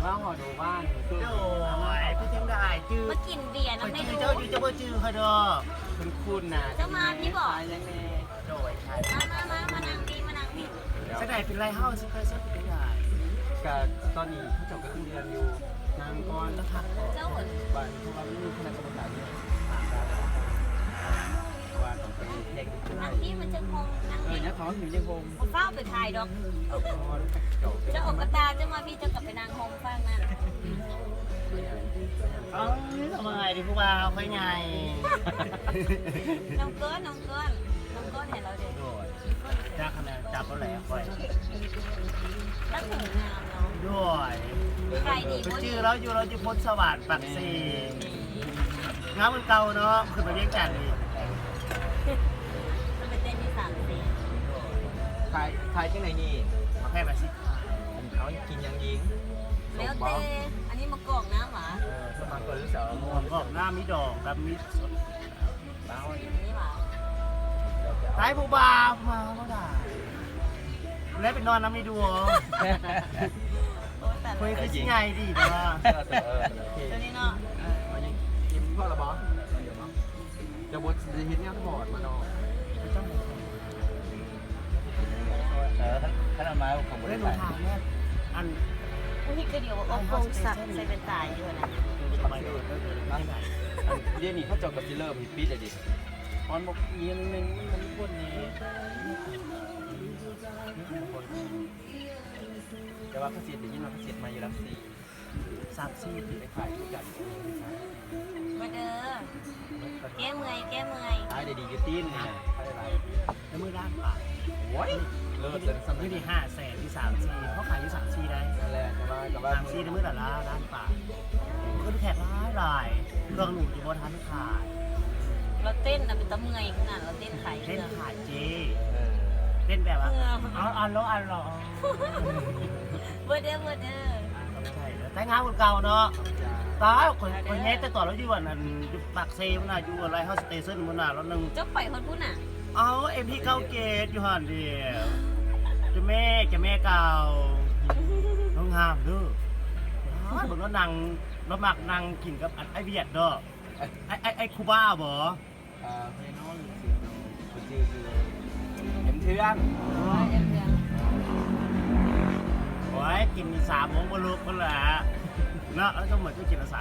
ว่าหอดูบ้านคือ โอ้ยพี่จังได้จื้อ มากินเบียร์ ไป น้ำไม่ จื้อ รู้ เจ้าอยู่เจ้าบ่จื้อเขาดอก คุณนะ จะมาพี่บอก ยังไง โดยใช่ มานั่งดีมานั่งดี จะได้เป็นไรเฮาสิเคยสักเป็นใหญ่ กับตอนนี้เขาจบกับเรียนอยู่นางก้อน แล้วพัก เจ้าเหมือน บ้านที่ว่ามีคณะกรรมการเนี่ยว่าต้องไปเด็ก นั่งดีมันจะงงนั่งดี เนี่ยท้องอยู่ยังคง ผมเฝ้าไปถ่ายดอก เอาก้อนจบ เจ้าอกกระตาเจ้ามาพี่เจ้ากลับไปนางโฮมฟังนั่น เอ้าทำไมดิผู้บ่าวค่อยใหญ่ น้องเกินน้องเกินน้องเกินเห็นเราเด็ก โดยจ้าคะแนนจับแล้วแหละค่อย ตั้งหูงามเนาะ ด้วย ใครดี ไป บ่ดี จื้อแล้วอยู่เราจะพ้นสวัสดิ์ปักซีงามเหมือนเก่าเนาะคือมาเลี้ยงจันทร์นี่ มันเป็นเต้นที่3 4 ขายที่ไหนนี่ มาแค่แบบสิ เขากินยังยิง แล้วเต้อันนี้มากรอกน้ำหรอ สมัครก่อนหรือเปล่า ผมก็หน้ามีดอกกับมีสด บ้า นี่หรอ ตายผู้บ่าวมาเมื่อไหร่แล้วไปนอนน้ำมีดูโอ้แต่ คุยคือชิไงดีเนาะ ตัวนี้เนาะ กินพ่อละบอจะบดจะเห็นเนี่ยถอดมาเนาะถ้าเรามาของบริ เล่นหนู ษัท ทางเนี่ยอัน ผู้ที่ก็เดียวว่าโอ้โหสักใส่เป็นตายอยู่นะ ทำไมเดินก็เดินไม่ได้ เรียนนี่เขาจบกับซิลเลอร์มีปีดเลยดิ ตอนบอกเรียนนึงมันมีคนนี้ แต่ว่าเขาเสียแต่ยินว่าเขาเสียมาอยู่รักซี่ สับซีด ไปขายทุกอย่าง มาเด้อแก้เมื่อยแก้เมื่อย ขายได้ดีกิตี้นเนี่ยขายอะไร แล้วมือด้านปาก โอ้ยเลิศเลยสมั มื ย อ นี้ ที่500,000ที่3,400เขาขายอยู่3,400ได้ นั่นแหละแต่ว่า 3,400ในมือละล้านปากก็แขกหลายเครื่องหนูที่บนทันขาย เราเต้นนะเป็นตะเมื่อยขนาดเราเต้นขาย เล่น เรื่อง ขายเจเล่นแบบว่าเอาอันล้ออันล้อ เบอร์เด้อเบอร์เด้อ ใช่แต่งานคนเก่าเนาะตายคนแย่แต่ต่อแล้วอยู่วันนั้นปากเซมันน่ะอยู่อะไรเฮาสเตชันมันน่ะแล้วนึง เจ้าปล่อยคนพูดน่ะ เอาเอ็มพีเก้าเกตอยู่หันเดียวจะแม่เก่าน้องงามเด้อผมก็นั่งแล้วมักนั่งกินกับไอเบียดเด้อไอคูบ้าบ่ เพนอลชื่อเอ็มเทือน โอ้ยกิน3 โมงบ่ลุกคนละเนาะแล้วก็เหมือนก็กินละ3